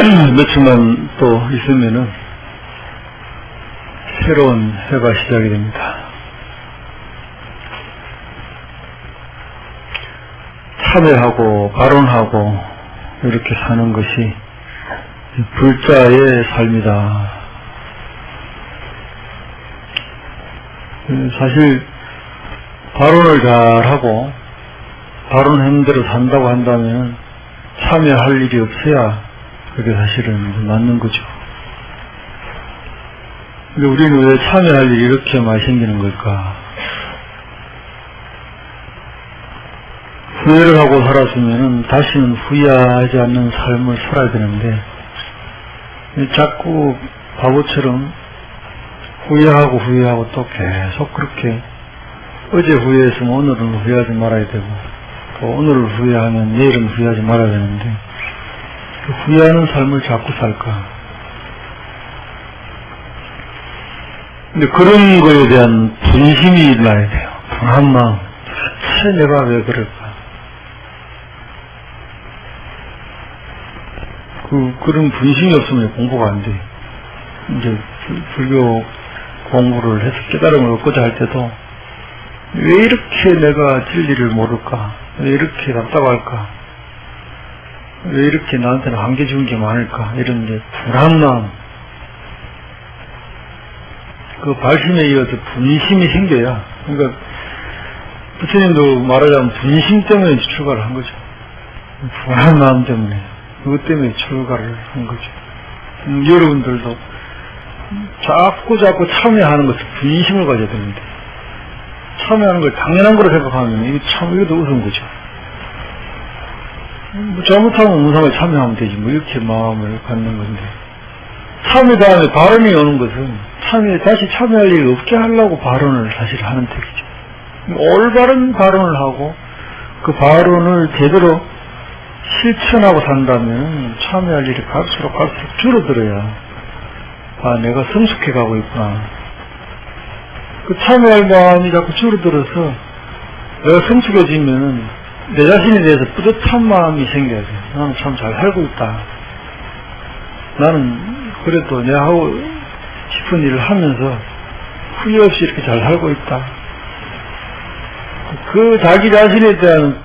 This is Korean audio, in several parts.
며칠만 또 있으면은 새로운 해가 시작이 됩니다. 참여하고 발언하고 이렇게 사는 것이 불자의 삶이다. 사실 발언을 잘하고 발언한 대로 산다고 한다면 참여할 일이 없어야 그게 사실은 맞는 거죠. 근데 우리는 왜 참여할 일이 이렇게 많이 생기는 걸까? 후회를 하고 살았으면 다시는 후회하지 않는 삶을 살아야 되는데 자꾸 바보처럼 후회하고 또 계속 그렇게 어제 후회했으면 오늘은 후회하지 말아야 되고 또 오늘을 후회하면 내일은 후회하지 말아야 되는데 그 후회하는 삶을 자꾸 살까? 근데 그런 거에 대한 분심이 일어나야 돼요. 분한 마음. 도대체 내가 왜 그럴까? 그런 분심이 없으면 공부가 안 돼. 이제 불교 공부를 해서 깨달음을 얻고자 할 때도 왜 이렇게 내가 진리를 모를까? 왜 이렇게 답답할까? 왜 이렇게 나한테는 한계 주는 게 많을까? 이런 이제 불안 마음. 그 발심에 이어서 분심이 생겨야. 그러니까 부처님도 말하자면 분심 때문에 출가를 한 거죠. 불안 마음 때문에. 그것 때문에 출가를 한 거죠. 여러분들도 자꾸 참여하는 것을 분심을 가져야 되는데 참여하는 걸 당연한 거로 생각하면 이것도 우스운 거죠. 뭐 잘못하면 무상에 참여하면 되지 뭐 이렇게 마음을 갖는 건데 참여 다음에 발언이 오는 것은 다시 참여할 일이 없게 하려고 발언을 사실 하는 택이죠. 올바른 발언을 하고 그 발언을 제대로 실천하고 산다면 참여할 일이 갈수록 줄어들어야 내가 성숙해 가고 있구나. 그 참여할 마음이 자꾸 줄어들어서 내가 성숙해지면은 내 자신에 대해서 뿌듯한 마음이 생겨야 돼. 나는 참 잘 살고 있다. 나는 그래도 내가 하고 싶은 일을 하면서 후회 없이 이렇게 잘 살고 있다. 그 자기 자신에 대한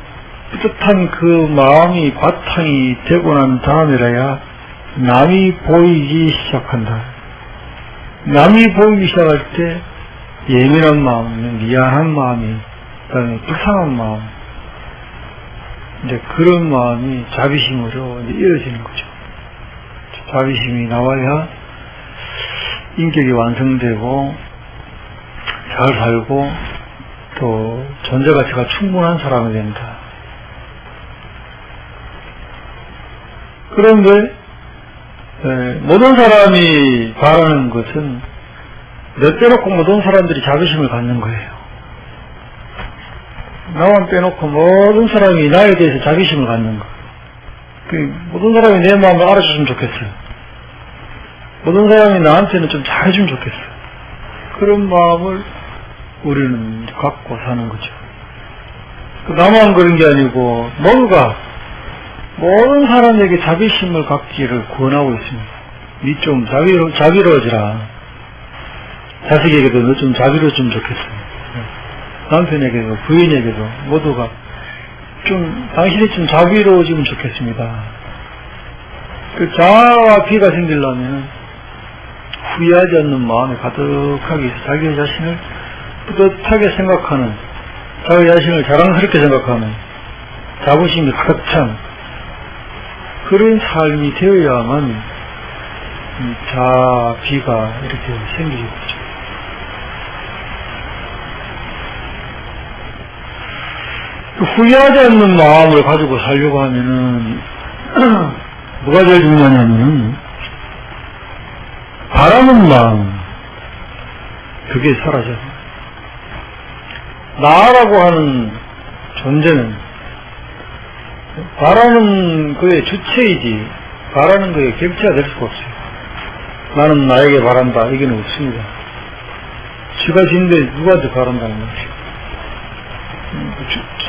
뿌듯한 그 마음이 바탕이 되고 난 다음이라야 남이 보이기 시작한다. 남이 보이기 시작할 때 예민한 마음, 미안한 마음이, 그다음에 불쌍한 마음, 이제 그런 마음이 자비심으로 이제 이어지는 거죠. 자비심이 나와야 인격이 완성되고 잘 살고 또 존재가치가 충분한 사람이 된다. 그런데 모든 사람이 바라는 것은 내 빼놓고 모든 사람들이 자비심을 갖는 거예요. 나만 빼놓고 모든 사람이 나에 대해서 자비심을 갖는 거. 모든 사람이 내 마음을 알아줬으면 좋겠어요. 모든 사람이 나한테는 좀 잘해주면 좋겠어요. 그런 마음을 우리는 갖고 사는 거죠. 나만 그런 게 아니고 모든 사람에게 자비심을 갖기를 권하고 있습니다. 니 좀 자비로워지라. 자식에게도 너 좀 자비로워지면 좋겠어요. 남편에게도 부인에게도 모두가 당신이 좀 자비로워지면 좋겠습니다. 그 자아와 비가 생기려면 후회하지 않는 마음이 가득하게 있어 자기 자신을 뿌듯하게 생각하는, 자기 자신을 자랑스럽게 생각하는 자부심이 가득 찬 그런 삶이 되어야만 자비가 이렇게 생기겠죠. 후회하지 않는 마음을 가지고 살려고 하면은 뭐가 제일 중요하냐면은 바라는 마음, 그게 사라져요. 나라고 하는 존재는 바라는 거의 주체이지 바라는 거에 객체가 될 수가 없어요. 나는 나에게 바란다, 이게는 없습니다. 지가 진데 누구한테 바란다는 것이요.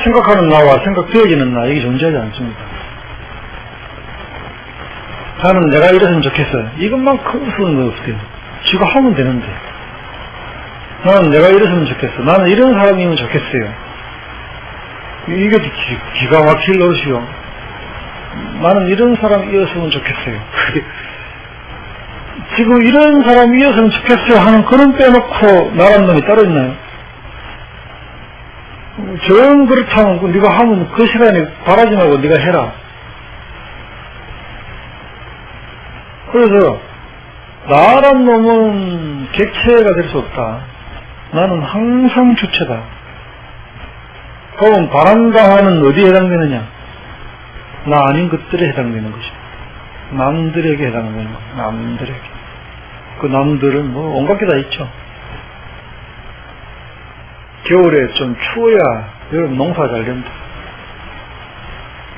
생각하는 나와 생각되어지는 나, 이게 존재하지 않습니다. 나는 내가 이랬으면 좋겠어. 이것만 큰 수는 없어요. 지가 하면 되는데. 나는 내가 이랬으면 좋겠어. 나는 이런 사람이면 좋겠어요. 이게 기가 막힐 노릇이요. 나는 이런 사람이었으면 좋겠어요. 지금 이런 사람이었으면 좋겠어요 하는 그런 빼놓고 나란 놈이 따로 있나요? 정 그렇다면 네가 하면 그 시간에 바라지 말고 네가 해라. 그래서 나란 놈은 객체가 될 수 없다. 나는 항상 주체다. 그럼 바란다 하는 어디에 해당되느냐? 나 아닌 것들에 해당되는 것이다. 남들에게 해당되는 것. 남들에게. 그 남들은 뭐 온갖 게 다 있죠. 겨울에 좀 추워야 여러분 농사 잘 된다.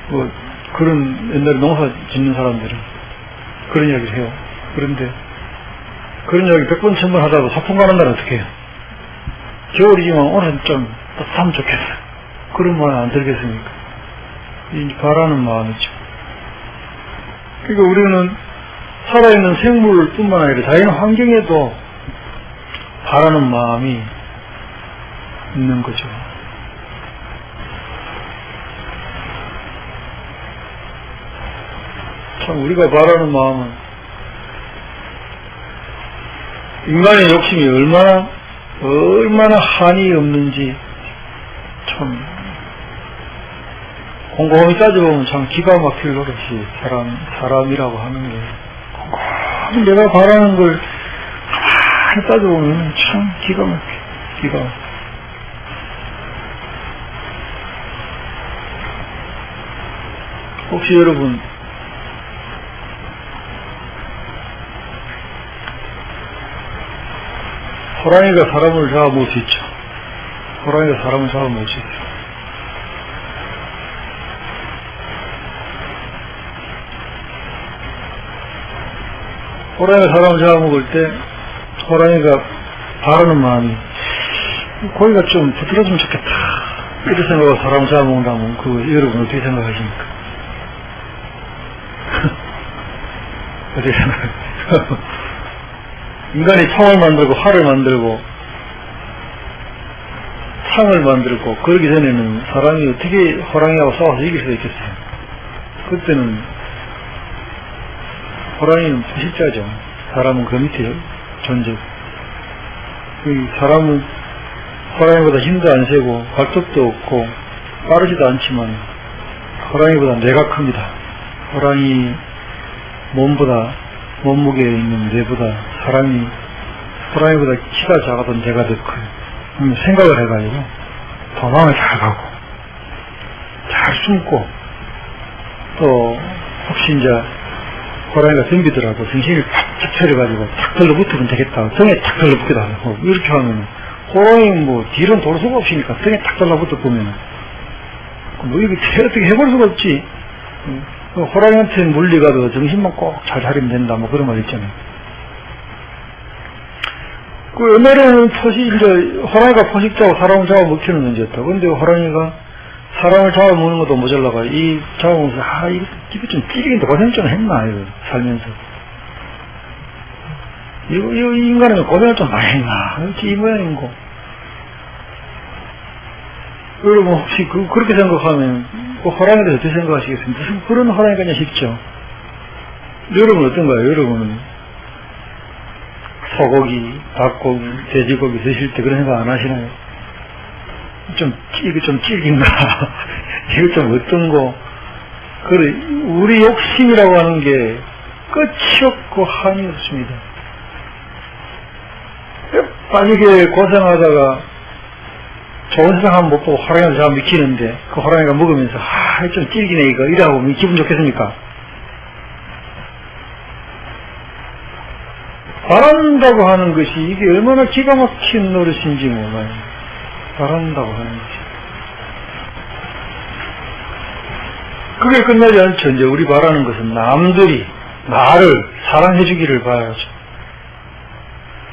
뭐 그런 옛날에 농사 짓는 사람들은 그런 이야기를 해요. 그런데 그런 이야기 100번 1000번 하다가 소풍 가는 날은 어떻게 해요? 겨울이지만 오늘은 좀 따뜻하면 좋겠어. 그런 말 안 들겠습니까? 이 바라는 마음이죠. 그러니까 우리는 살아있는 생물뿐만 아니라 자연 환경에도 바라는 마음이 있는 거죠. 참 우리가 바라는 마음은 인간의 욕심이 얼마나 한이 없는지 참 곰곰이 따져보면 참 기가 막힐 노릇이 사람이라고 하는 게 곰곰이 내가 바라는 걸 가만히 따져보면 참 기가 막혀. 혹시 여러분 호랑이가 사람을 잡아먹을 수 있죠. 호랑이가 사람을 잡아먹을 수 있죠. 호랑이가 사람을 잡아먹을 때 호랑이가 바라는 마음이 고기가 좀 부드러워지면 좋겠다 이런 생각으로 사람을 잡아먹는다면 그거 여러분 어떻게 생각하십니까? 어떻게 생각하십니까? 인간이 총을 만들고 활을 만들고 창을 만들고 그러기 전에는 사람이 어떻게 호랑이하고 싸워서 이길 수가 있겠어요? 그때는 호랑이는 포식자죠. 사람은 그 밑에 존재고 사람은 호랑이보다 힘도 안 세고 발톱도 없고 빠르지도 않지만 호랑이보다 뇌가 큽니다. 호랑이 몸무게에 있는 뇌보다 사람이 호랑이보다 키가 작아도 뇌가 더 커요. 생각을 해가지고 도망을 잘 가고 잘 숨고 또 혹시 이제 호랑이가 덤비더라도 정신을 바짝 차려가지고 탁 들러붙으면 되겠다. 등에 탁 들러붙기도 하고 이렇게 하면 호랑이 뭐 뒤는 돌 수가 없으니까 등에 탁 들러붙어 보면 뭐 이렇게 어떻게 해볼 수가 없지. 호랑이한테 물리가도 정신만 꼭 잘 차리면 된다. 뭐 그런 말 있잖아요. 그 옛날에는 이제 호랑이가 포식자고 사람을 잡아먹히는 문제였다. 근데 호랑이가 사람을 잡아먹는 것도 모자라가 이 잡아먹으면서 이거 좀 찌르긴데 고생 좀 했나 이거 살면서 이 인간은 고생을 좀 많이 했나 이 모양인 거. 여러분 혹시 그렇게 생각하면 그 호랑이에 대해서 어떻게 생각하시겠습니까? 무슨 그런 호랑이가 싶죠. 여러분 어떤가요? 여러분은 소고기, 닭고기, 돼지고기 드실 때 그런 생각 안 하시나요? 이거 좀 찔긴가? 이거 좀 어떤 거? 그래, 우리 욕심이라고 하는 게 끝이 없고 한이 없습니다. 빠지게 고생하다가 좋은 세상 한번 못 보고 호랑이한테 잡아 미치는데 그 호랑이가 먹으면서 좀 찔기네 이거 이러고 기분 좋겠습니까? 바란다고 하는 것이 이게 얼마나 기가 막힌 노릇인지 몰라요. 바란다고 하는 것이. 그게 끝나지 않죠. 이제 우리 바라는 것은 남들이 나를 사랑해 주기를 바라죠.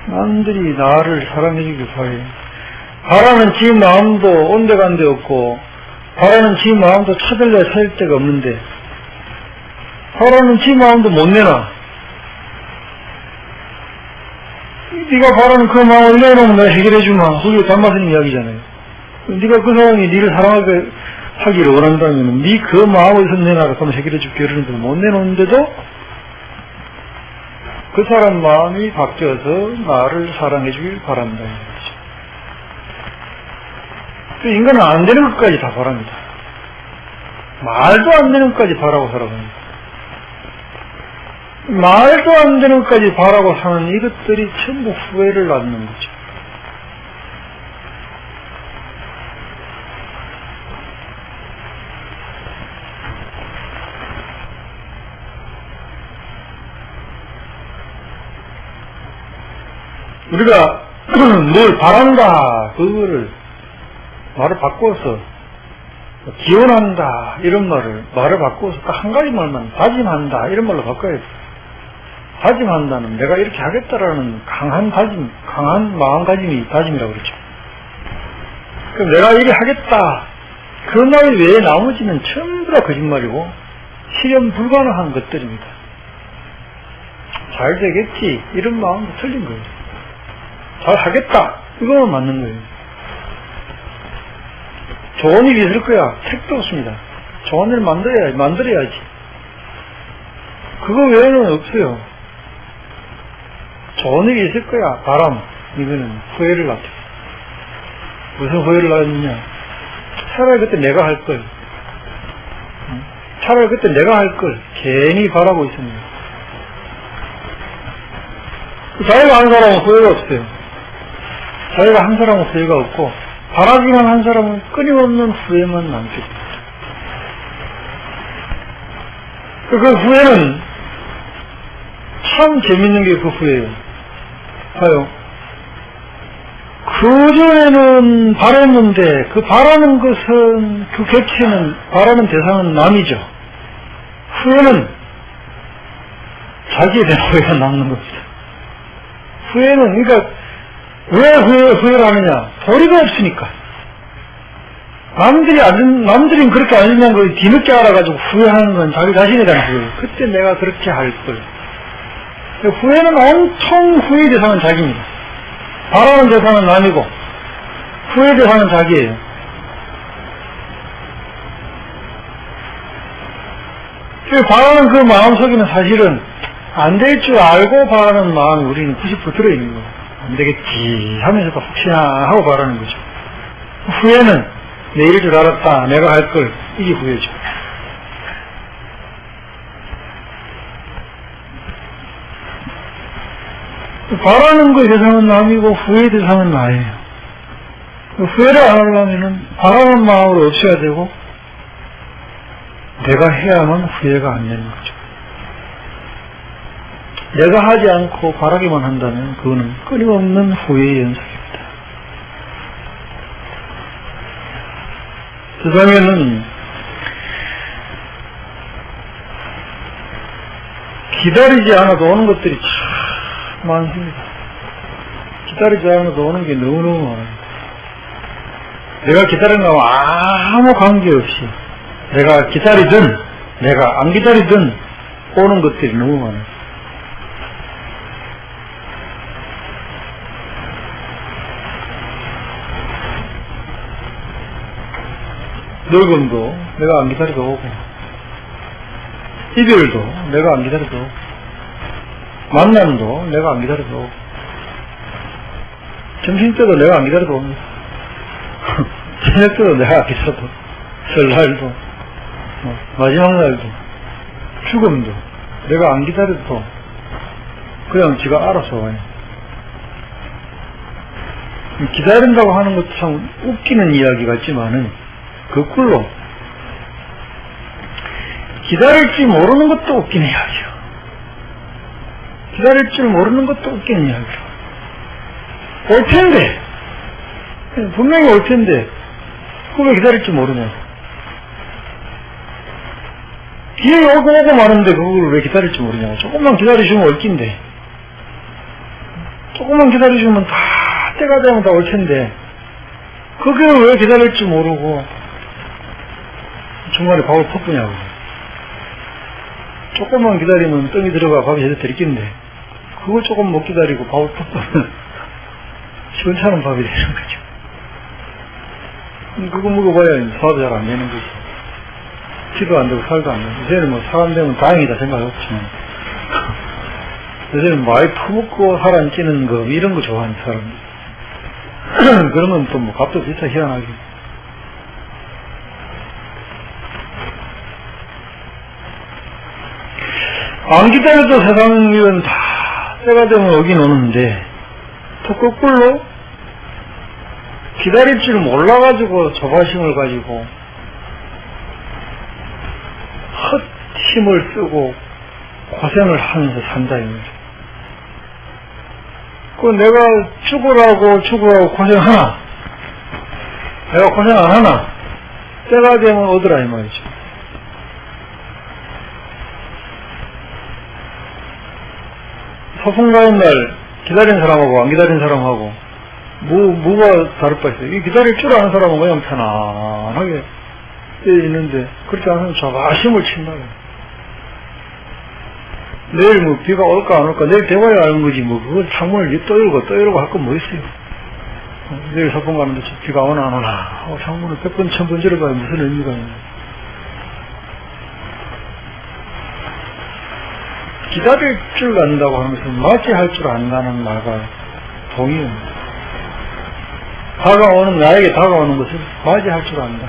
남들이 나를 사랑해 주기를 바라요. 바라는 지 마음도 온데간데 없고 바라는 지 마음도 찾을 데가 없는데 바라는 지 마음도 못 내놔. 네가 바라는 그 마음을 내놓으면 내가 해결해주마. 그게 담마스님 이야기잖아요. 네가 그 사람이 네를 사랑하게 하기를 원한다면 네 그 마음을 내놔라. 그러면 해결해줄게. 이러는데 못 내놓는데도 그 사람 마음이 바뀌어서 나를 사랑해주길 바란다. 인간은 안 되는 것까지 다 바랍니다. 말도 안 되는 것까지 바라고 살아갑니다. 말도 안 되는 것까지 바라고 사는 이것들이 전부 후회를 낳는 거죠. 우리가 뭘 바란다, 그거를 말을 바꿔서 기원한다 이런 말을 바꿔서 딱 한 가지 말만 다짐한다 이런 말로 바꿔야 돼. 다짐한다는 내가 이렇게 하겠다라는 강한 다짐, 강한 마음가짐이 다짐이라고 그러죠. 그럼 내가 이렇게 하겠다 그 말 외에 나머지는 전부 다 거짓말이고 실현 불가능한 것들입니다. 잘 되겠지 이런 마음도 틀린 거예요. 잘 하겠다 이거만 맞는 거예요. 좋은 일이 있을 거야. 택도 없습니다. 좋은 일을 만들어야지. 그거 외에는 없어요. 좋은 일이 있을 거야. 바람. 이거는 후회를 낳죠. 무슨 후회를 낳느냐. 차라리 그때 내가 할 걸. 차라리 그때 내가 할 걸. 괜히 바라고 있습니다. 자기가 한 사람은 후회가 없어요. 자기가 한 사람은 후회가 없고 바라기만 한 사람은 끊임없는 후회만 남게 됩니다. 그 후회는 참 재밌는 게 그 후회예요. 봐요. 그전에는 바랐는데 그 바라는 것은 그 객체는 바라는 대상은 남이죠. 후회는 자기에 대한 후회가 남는 겁니다. 후회는 그러니까 왜 후회를 하느냐? 도리가 없으니까. 남들이 그렇게 안 했냐는 걸 뒤늦게 알아가지고 후회하는 건 자기 자신에 대한 후회. 그때 내가 그렇게 할 걸. 후회는 온통 후회 대상은 자기입니다. 바라는 대상은 남이고, 후회 대상은 자기예요. 바라는 그 마음 속에는 사실은 안 될 줄 알고 바라는 마음이 우리는 90% 들어있는 거예요. 안 되겠지 하면서도 혹시나 하고 바라는 거죠. 후회는 내 이럴 줄 알았다, 내가 할 걸, 이게 후회죠. 바라는 거의 대상은 남이고 후회의 대상은 나예요. 후회를 안 하려면 바라는 마음으로 없어야 되고 내가 해야만 후회가 안 되는 거죠. 내가 하지 않고 바라기만 한다면 그거는 끊임없는 후회의 연속입니다. 세상에는 기다리지 않아도 오는 것들이 참 많습니다. 기다리지 않아도 오는 게 너무너무 많아요. 내가 기다리는 거하고 아무 관계없이 내가 기다리든 내가 안 기다리든 오는 것들이 너무 많아요. 늙음도 내가 안 기다려도 오고 이별도 내가 안 기다려도 오고 만남도 내가 안 기다려도 오고 점심때도 내가 안 기다려도 옵니다. 저녁때도 내가 안 기다려도 설날도 마지막 날도 죽음도 내가 안 기다려도 그냥 지가 알아서 와요. 기다린다고 하는 것도 참 웃기는 이야기 같지만은 거꾸로 기다릴 줄 모르는 것도 웃긴 이야기죠. 기다릴 줄 모르는 것도 웃기는 이야기죠. 올 텐데 분명히 올 텐데 그걸 왜 기다릴 줄 모르냐. 기회가 오고 마는데 그걸 왜 기다릴 줄 모르냐. 조금만 기다려주면 올 낀데 조금만 기다려주면 다 때가 되면 다 올 텐데 그게 왜 기다릴 줄 모르고 중간에 밥을 퍼부냐고. 조금만 기다리면 똥이 들어가 밥이 제대로 들이겠는데, 그걸 조금 못 기다리고 밥을 푹 떠면 시원찮은 밥이 되는 거죠. 그거 먹어봐야 소화도 잘 안 되는 거지. 피도 안 되고 살도 안 되고. 요새는 뭐 사람 되면 다행이다 생각 없지만, 요새는 많이 퍼먹고 살 안 찌는 거, 이런 거 좋아하는 사람. 그러면 또 뭐 값도 비싸 희한하게. 안 기다려도 세상 일은 다 때가 되면 오긴 오는데, 또 거꾸로 기다릴 줄 몰라가지고 조바심을 가지고 헛 힘을 쓰고 고생을 하면서 산다 이거죠. 그 내가 죽으라고 고생하나? 내가 고생 안 하나? 때가 되면 오더라 이 말이죠. 소풍 가는 날 기다린 사람하고 안 기다린 사람하고 뭐가 다를 바 있어요. 이 기다릴 줄 아는 사람은 그냥 편안하게 있는데, 그렇지 않으면 조바심을 친다. 내일 뭐 비가 올까 안 올까 내일 돼봐야 아는 거지, 뭐 그걸 창문을 또 열고 할 건 뭐 있어요. 내일 소풍 가는데 비가 오나 안 오나 하고 창문을 100번 1000번 열어봐야 무슨 의미가 있냐. 기다릴 줄 안다고 하면서 맞이할 줄 안다는 말과 동의합니다. 나에게 다가오는 것을 맞이할 줄 안다.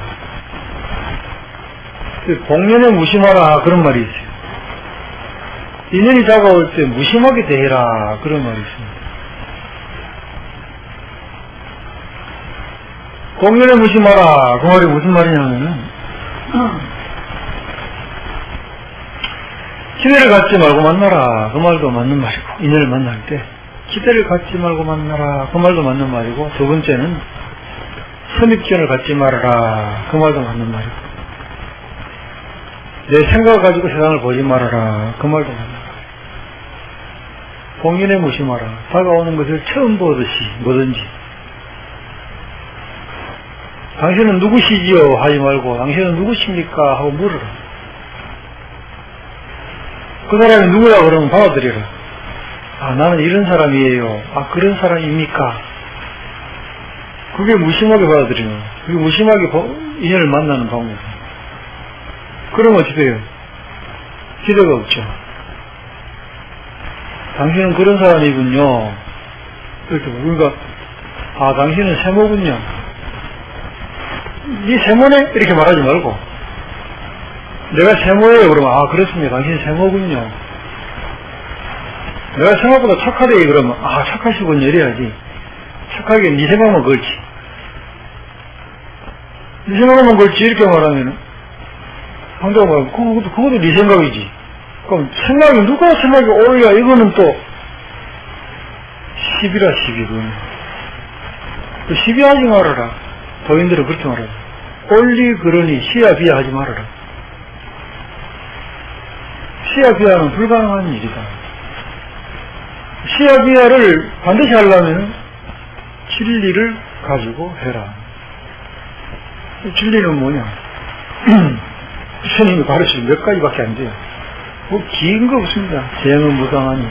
복년에 무심하라 그런 말이 있어요. 인연이 다가올 때 무심하게 대해라 그런 말이 있습니다. 복년에 무심하라 그 말이 무슨 말이냐면은 기대를 갖지 말고 만나라 그 말도 맞는 말이고, 인연을 만날 때 기대를 갖지 말고 만나라 그 말도 맞는 말이고, 두 번째는 선입견을 갖지 말아라 그 말도 맞는 말이고, 내 생각을 가지고 세상을 보지 말아라 그 말도 맞는 말이고, 공연에 무심하라 다가오는 것을 처음 보듯이 뭐든지, 당신은 누구시지요 하지 말고 당신은 누구십니까 하고 물어라. 그 사람이 누구야 그러면 받아들여라. 아, 나는 이런 사람이에요. 아, 그런 사람입니까? 그게 무심하게 받아들이는 거예요. 그게 무심하게 인연을 만나는 방법이에요. 그러면 어떻게 돼요? 기대가 없죠. 당신은 그런 사람이군요. 이렇게 그러니까 아, 당신은 세모군요. 네 세모네? 이렇게 말하지 말고, 내가 세모예요 그러면 아, 그렇습니다. 당신 세모군요. 내가 생각보다 착하대 그러면 아, 착하시군요 이래야지. 착하게 네 생각만 걸지. 네 생각만 걸지 이렇게 말하면은 상대가 말하면 그것도 네 생각이지. 그럼 생각이 누가 생각이 옳으냐 이거는 또 시비라 시비군. 그 시비하지 말아라. 도인들은 그렇게 말하죠. 옳리 그러니 시야 비야 하지 말아라. 시야 비하는 불가능한 일이다. 시야 비하를 반드시 하려면 진리를 가지고 해라. 진리는 뭐냐? 스님이 가르치는 몇 가지밖에 안 돼요. 뭐 긴 거 없습니다. 재행은 무상하니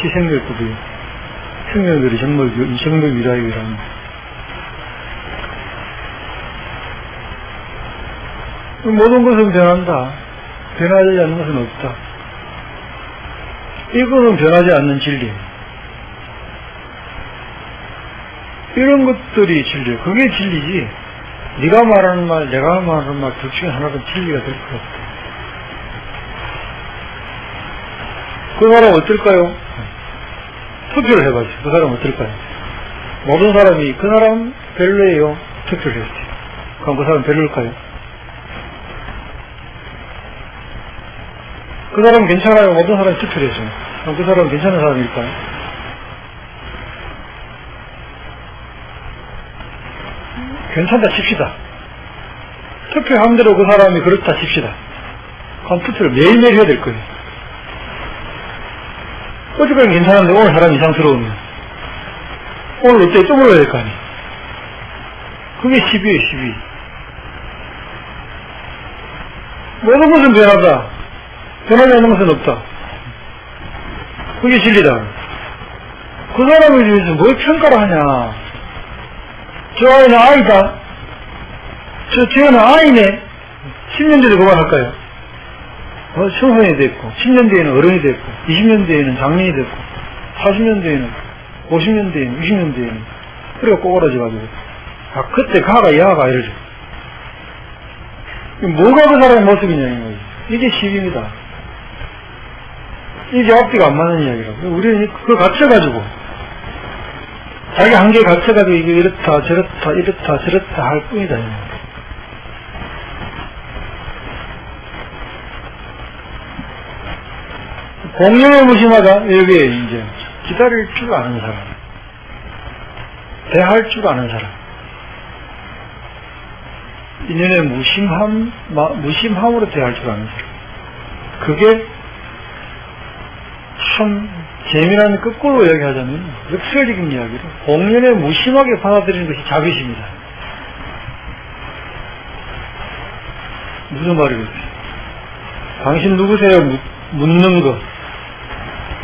시생멸법이요. 생명들이 정말 위라이라는. 모든 것은 변한다. 변하지 않는 것은 없다. 이거는 변하지 않는 진리. 이런 것들이 진리. 그게 진리지. 네가 말하는 말, 내가 말하는 말 둘 중에 하나는 진리가 될 것 없다. 그 사람 어떨까요? 투표를 해봐야지. 그 사람 어떨까요? 모든 사람이 그 사람 별로예요. 투표를 했어요. 그럼 그 사람 별로일까요? 그 사람 괜찮아요. 모든 사람이 투표를 했어요. 그럼 그 사람은 괜찮은 사람일까요? 괜찮다 칩시다. 투표한 대로 그 사람이 그렇다 칩시다. 그럼 투표를 매일매일 해야 될 거예요. 어제까지 괜찮은데 오늘 사람이 이상스러우면 오늘 어째 또 물어야 될 거 아니에요. 그게 시비예요, 시비. 모든 것은 변하다. 변하지 않는 것은 없다. 그게 진리다. 그 사람에 대해서 뭘 평가를 하냐. 저 아이는 아이다. 쟤는 아이네. 10년 뒤에 그만할까요? 청소년이 됐고, 10년 뒤에는 어른이 됐고, 20년 뒤에는 장년이 됐고, 40년 뒤에는, 50년 뒤에는, 60년 뒤에는, 그래가 꼬그라져가지고, 아, 그때 가가 야가 이러죠. 뭐가 그 사람의 모습이냐, 이거지. 이게 시비입니다. 이게 앞뒤가 안 맞는 이야기라고. 우리는 그걸 갖춰가지고, 자기 한계에 갖춰가지고, 이게 이렇다, 저렇다, 이렇다, 저렇다 할 뿐이다. 공연에 무심하다. 여기에 이제, 기다릴 줄 아는 사람. 대할 줄 아는 사람. 인연의 무심함으로 대할 줄 아는 사람. 그게 참 재미난 거꾸로 이야기하자면 역설적인 이야기로 공연에 무심하게 받아들이는 것이 자비심이다. 무슨 말이겠어요? 당신 누구세요? 묻는 거.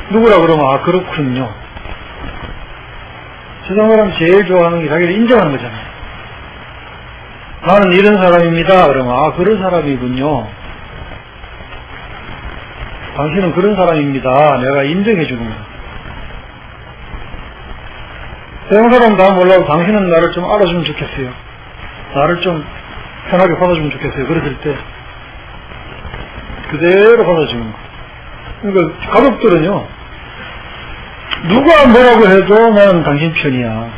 누구라 그러면 아 그렇군요. 세상 사람 제일 좋아하는 게 자기를 인정하는 거잖아요. 나는 이런 사람입니다. 그러면 아 그런 사람이군요. 당신은 그런 사람입니다. 내가 인정해 주는 거야. 세상 사람 다 몰라도 당신은 나를 좀 알아주면 좋겠어요. 나를 좀 편하게 받아주면 좋겠어요. 그랬을 때 그대로 받아주는 거. 그러니까 가족들은요. 누가 뭐라고 해도 나는 당신 편이야.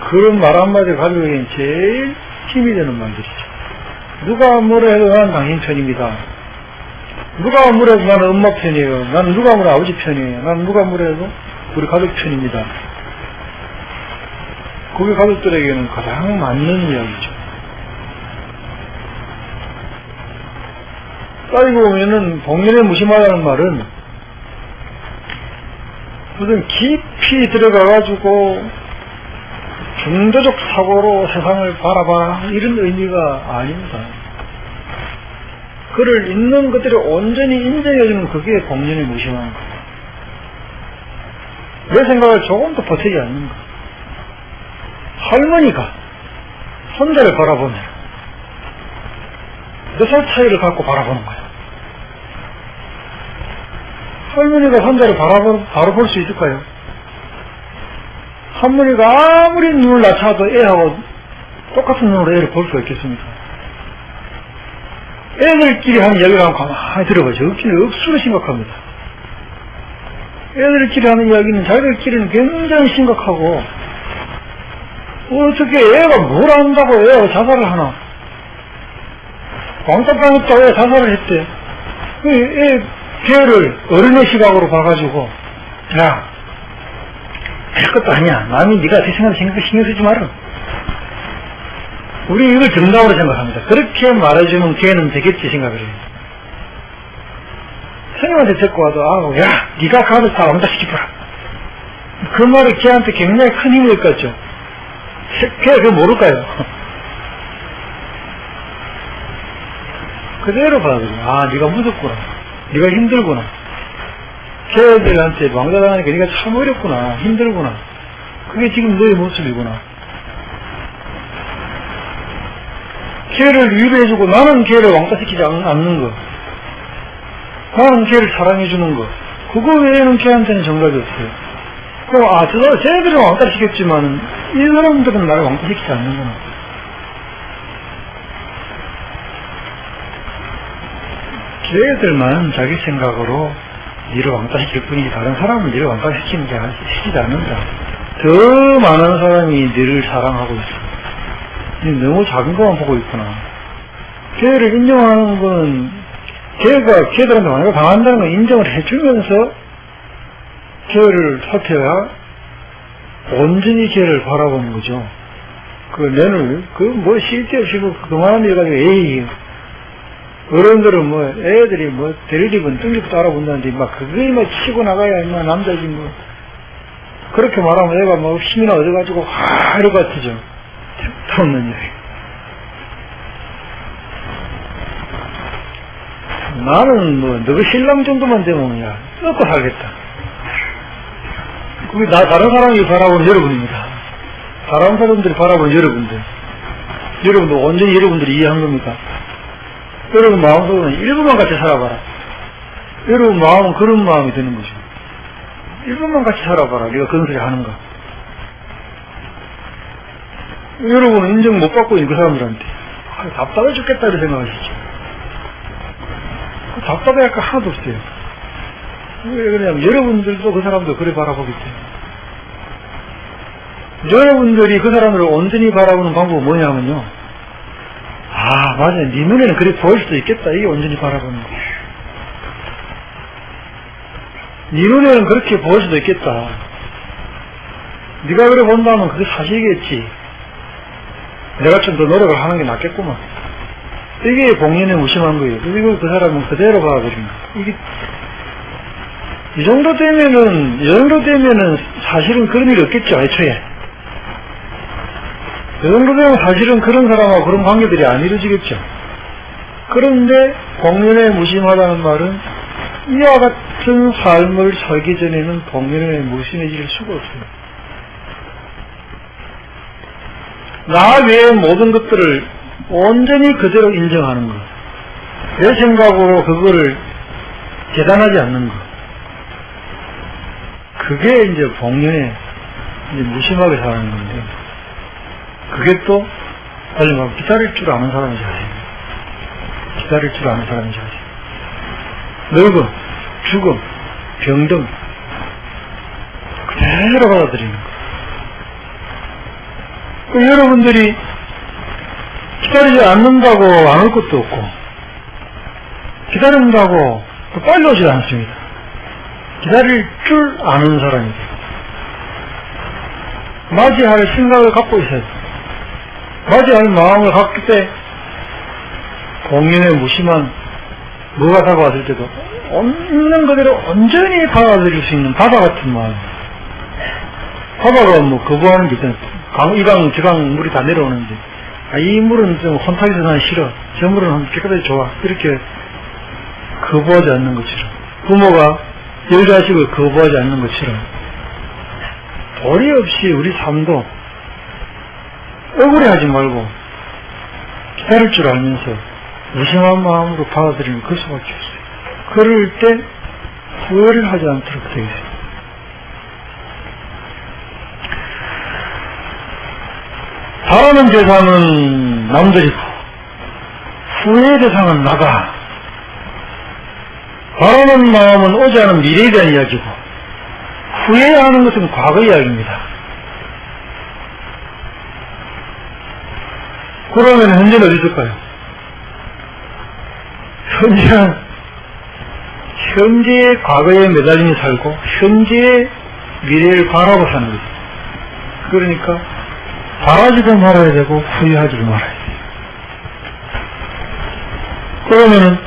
그런 말 한마디 가족에게는 제일 힘이 되는 말들이죠. 누가 뭐라 해도 나는 당신 편입니다. 누가 뭐라 해도 나는 엄마 편이에요. 나는 누가 뭐라 아버지 편이에요. 나는 누가 뭐라 해도 우리 가족 편입니다. 그게 가족들에게는 가장 맞는 이야기죠. 따지고 보면은 복면에 무심하다는 말은 무슨 깊이 들어가가지고 중도적 사고로 세상을 바라봐라 이런 의미가 아닙니다. 그를 있는 것들을 온전히 인정해주는 그게 복면에 무심한 거예요. 내 생각을 조금도 버티지 않는 거. 할머니가 손자를 바라보면 몇 살 차이를 갖고 바라보는 거야. 할머니가 손자를 바로 볼 수 있을까요? 할머니가 아무리 눈을 낮춰도 애하고 똑같은 눈으로 애를 볼 수가 있겠습니까? 애들끼리 하는 이야기를 한번 가만히 들어보죠. 억수로 심각합니다. 애들끼리 하는 이야기는 자기들끼리는 굉장히 심각하고 어떻게 애가 뭘 안다고 애가 자살을 하나? 왕따 당했다고 애가 자살을 했대. 애 걔를 어른의 시각으로 봐가지고 야 별것도 아니야. 남이 네가 대생각을 신경 쓰지 마라. 우리 이걸 정답으로 생각합니다. 그렇게 말해주면 걔는 되겠지 생각을 해요. 스님한테 듣고 와도 야 네가 가서 다 왕따시키거라. 그 말이 걔한테 굉장히 큰 힘일 것 같죠. 걔가 그거 모를까요? 그대로 받아들여. 네가 무섭구나. 네가 힘들구나. 걔들한테 왕따당하니까 네가 참 어렵구나. 힘들구나. 그게 지금 너의 모습이구나. 걔를 위로해주고 나는 걔를 왕따시키지 않는 거. 나는 걔를 사랑해주는 거. 그거 외에는 걔한테는 정답이 없어요. 그럼 쟤들은 왕따시켰지만 이 사람들은 나를 왕따시키지 않는구나. 걔들만 자기 생각으로 니를 왕따시킬 뿐이지 다른 사람은 니를 왕따시키는 게 시키지 않는다. 더 많은 사람이 니를 사랑하고 있어. 니 너무 작은 것만 보고 있구나. 걔를 인정하는 건 걔들한테 왕따가 강한다는 걸 인정을 해주면서 걔를 살펴야 온전히 걔를 바라보는 거죠. 쓸데없이 그만한 일 가지고 에이 어른들은 애들이 대리집은 뜬금부터 알아본다는데 그게 치고 나가야 남자지 그렇게 말하면 애가 힘이나 얻어가지고 이럴 것 같죠. 택도 없는 얘기. 나는 뭐 너희 신랑 정도만 되면 야 먹고 살겠다. 그게 다른 사람이 바라보는 여러분입니다. 다른 사람들이 바라보는 여러분들. 여러분도 온전히 여러분들이 이해한 겁니까? 여러분 마음속에는 일부만 같이 살아봐라. 여러분 마음은 그런 마음이 되는 거죠. 일부만 같이 살아봐라. 네가 그런 소리 하는가. 여러분은 인정 못 받고 있는 그 사람들한테 답답해 죽겠다 이렇게 생각하시죠. 답답해 할 거 하나도 없어요. 왜 그러냐면 여러분들도 그 사람도 그래 바라보기 때문에. 여러분들이 그 사람을 온전히 바라보는 방법은 뭐냐면요. 아 맞아 네 눈에는 그래 보일 수도 있겠다. 이게 온전히 바라보는 거야. 네 눈에는 그렇게 보일 수도 있겠다. 네가 그래 본다면 그게 사실이겠지. 내가 좀 더 노력을 하는 게 낫겠구만. 이게 복면에 무심한 거예요. 그리고 그 사람은 그대로 받아들인 거예요. 이게 이 정도 되면은 사실은 그런 일이 없겠죠, 애초에. 이 정도 되면 사실은 그런 사람하고 그런 관계들이 안 이루어지겠죠. 그런데 복면에 무심하다는 말은 이와 같은 삶을 살기 전에는 복면에 무심해질 수가 없어요. 나 외의 모든 것들을 온전히 그대로 인정하는 것. 내 생각으로 그거를 계산하지 않는 것. 그게 이제 복면에 이제 무심하게 사는 건데, 그게 또, 빨리 막 기다릴 줄 아는 사람이 자세요. 기다릴 줄 아는 사람이 자세요. 늙음, 죽음, 병등, 그대로 받아들이는 것. 여러분들이 기다리지 않는다고 안 올 것도 없고, 기다린다고 또 빨리 오지 않습니다. 기다릴 줄 아는 사람이죠. 맞이할 생각을 갖고 있어요. 맞이할 마음을 갖기 때, 공연에 무심한 뭐가 다가왔을 때도 없는 그대로 온전히 받아들일 수 있는 바다 같은 마음. 바다가 뭐 거부하는 게 있잖아요. 이강 저강 물이 다 내려오는데, 아, 이 물은 좀 혼탁해서 난 싫어. 저 물은 깨끗하게 좋아. 이렇게 거부하지 않는 것처럼, 부모가 여자식을 거부하지 않는 것처럼, 도리 없이 우리 삶도 억울해하지 말고 기다릴 줄 알면서 무심한 마음으로 받아들이는 그 수밖에 없어요. 그럴 때 후회를 하지 않도록 되어 있어요. 바라는 대상은 남들이고 후회의 대상은 나다. 바라는 마음은 오지 않은 미래에 대한 이야기고, 후회하는 것은 과거 이야기입니다. 그러면 현재는 어디 있을까요? 현재의 과거에 매달리며 살고 현재의 미래를 바라고 사는 거죠. 그러니까 바라지도 말아야 되고 후회하지도 말아야 돼요. 그러면은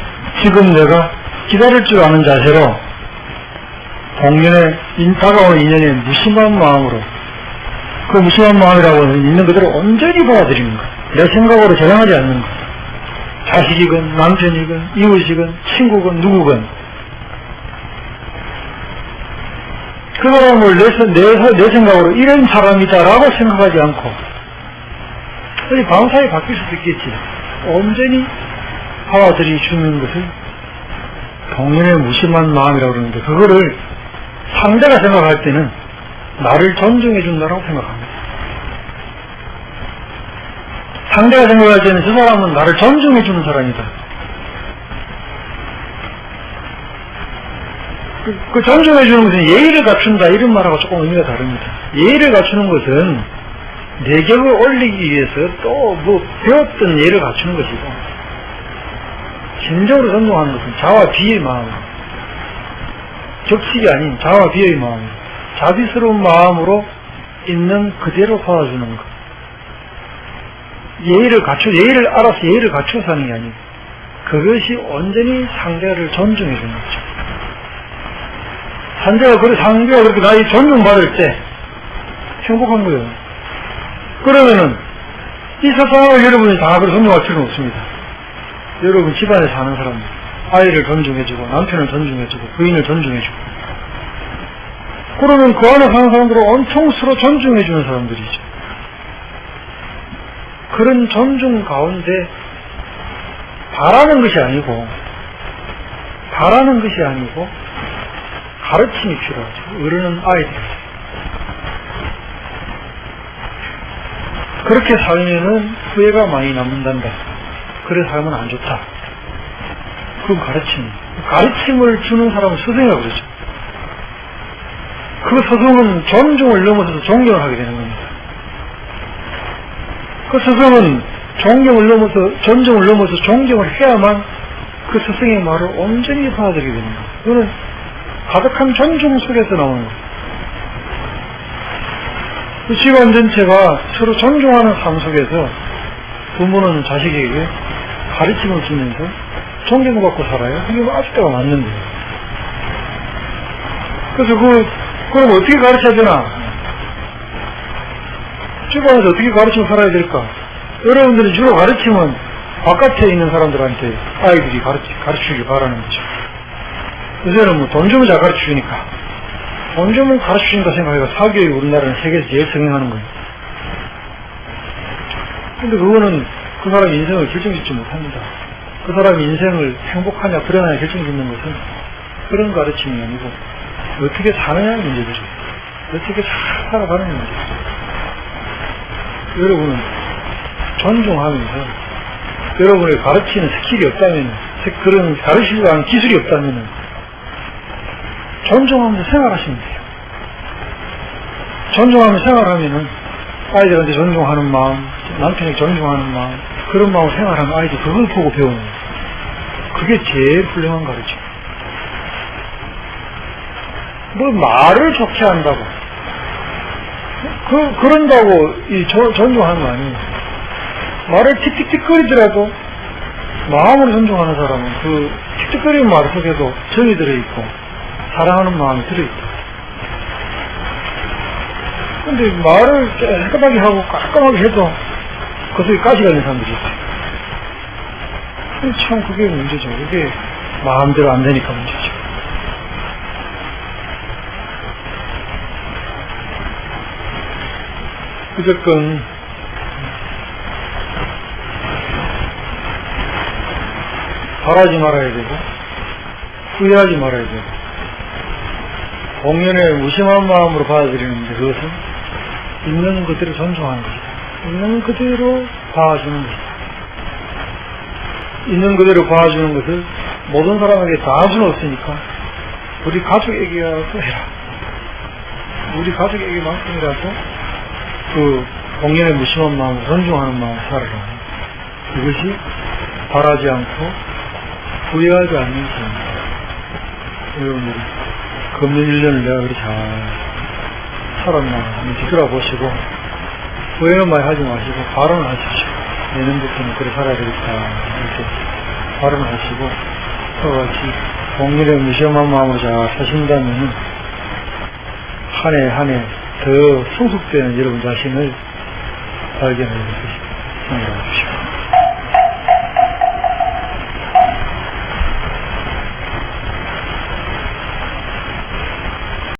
지금 내가 기다릴 줄 아는 자세로 복면에 다가오는 인연에 무심한 마음으로, 그 무심한 마음이라고 하는 있는 그대로 온전히 받아들이는 것. 내 생각으로 저장하지 않는 것. 자식이건 남편이건 이웃이건 친구건 누구건 그 사람을 내 생각으로 이런 사람이다라고 생각하지 않고, 방사에 바뀔 수도 있겠지. 온전히 받아들이 주는 것을 복면에 무심한 마음이라고 그러는데, 그거를 상대가 생각할 때는 나를 존중해 준다라고 생각합니다. 상대가 생각할 때는 저 사람은 나를 존중해 주는 사람이다. 그 존중해 주는 것은 예의를 갖춘다 이런 말하고 조금 의미가 다릅니다. 예의를 갖추는 것은 내 격을 올리기 위해서 또 뭐 배웠던 예를 갖추는 것이고, 진정으로 존중하는 것은 자와 비의 마음, 격식이 아닌 자와 비의 마음, 자비스러운 마음으로 있는 그대로 받아주는 것. 예의를 알아서 예의를 갖춰서 하는 게 아니고, 그것이 온전히 상대를 존중해 주는 거죠. 상대가 그렇게 나의 존중받을 때 행복한 거예요. 그러면은 이 세상을 여러분이 다 그렇게 존중할 필요는 없습니다. 여러분 집안에 사는 사람들, 아이를 존중해주고 남편을 존중해주고 부인을 존중해주고 그러면 그 안에 사는 사람들은 엄청 서로 존중해주는 사람들이죠. 그런 존중 가운데 바라는 것이 아니고 가르침이 필요하죠. 어른은 아이들. 그렇게 살면은 후회가 많이 남는단다. 그래 살면 안 좋다. 그건 가르침을 주는 사람은 스승이라고 그러죠. 그 스승은 존중을 넘어서서 존경을 하게 되는 겁니다. 그 스승은 존중을 넘어서 존경을 해야만 그 스승의 말을 온전히 받아들이게 됩니다. 그거는 가득한 존중 속에서 나오는 거예요. 그 집안 전체가 서로 존중하는 삶 속에서 부모는 자식에게 가르침을 주면서 존경받고 살아요. 그게 아주 때가 맞는 거예요. 그래서 그럼 어떻게 가르쳐야 되나? 집안에서 어떻게 가르치면 살아야 될까? 여러분들이 주로 가르치면 바깥에 있는 사람들한테 아이들이 가르치길 바라는 거죠. 요새는 뭐 돈 주면 잘 가르쳐주니까. 돈 주면 가르쳐준다 생각해서 사교육이 우리나라는 세계에서 제일 성행하는 거예요. 근데 그거는 그 사람 인생을 결정짓지 못합니다. 그 사람 인생을 행복하냐 불행하냐 결정짓는 것은 그런 가르침이 아니고 어떻게 사느냐의 문제죠. 어떻게 잘 살아가는 문제죠. 여러분은 존중하면서 여러분의 가르치는 스킬이 없다면, 그런 가르치려고 하는 기술이 없다면 존중하면서 생활하시면 돼요. 존중하면서 생활하면은 아이들한테 존중하는 마음, 남편에게 존중하는 마음, 그런 마음으로 생활하면 아이들이 그걸 보고 배우는 거예요. 그게 제일 훌륭한 가르침. 뭐 말을 좋게 한다고 그런다고 존중하는 거 아니에요. 말을 틱틱틱거리더라도 마음으로 존중하는 사람은 그 틱틱거리는 말 속에도 정이 들어있고 사랑하는 마음이 들어있다. 근데 말을 깨끗하게 하고 깔끔하게 해도 그 속에 가시가 있는 사람들이 있어요. 참 그게 문제죠. 그게 마음대로 안 되니까 문제죠. 무조건 바라지 말아야 되고 후회하지 말아야 되고 공연에 무심한 마음으로 받아들이는데 그것은 있는 그대로 존중하는 것이다. 있는 그대로 봐주는 것이다. 있는 그대로 봐주는 것을 모든 사람에게 다 할 수는 없으니까 우리 가족에게라도 해라. 우리 가족에게만큼이라도 그 공연의 무심한 마음을 존중하는 마음을 살아라. 이것이 바라지 않고 후회하지 않는 삶입니다. 여러분들이 금년 1년을 내가 그렇게 잘 살았나 한번 뒤돌아보시고 후회는 많이 하지 마시고 발언을 하십시오. 내년부터는 그래 살아야 되겠다 이렇게 발언을 하시고 서로 같이 공연의 무심한 마음으로 잘 사신다면 한 해 한 해 더 성숙되는 여러분 자신을 발견할 수 있습니다. 생각해 주십시오.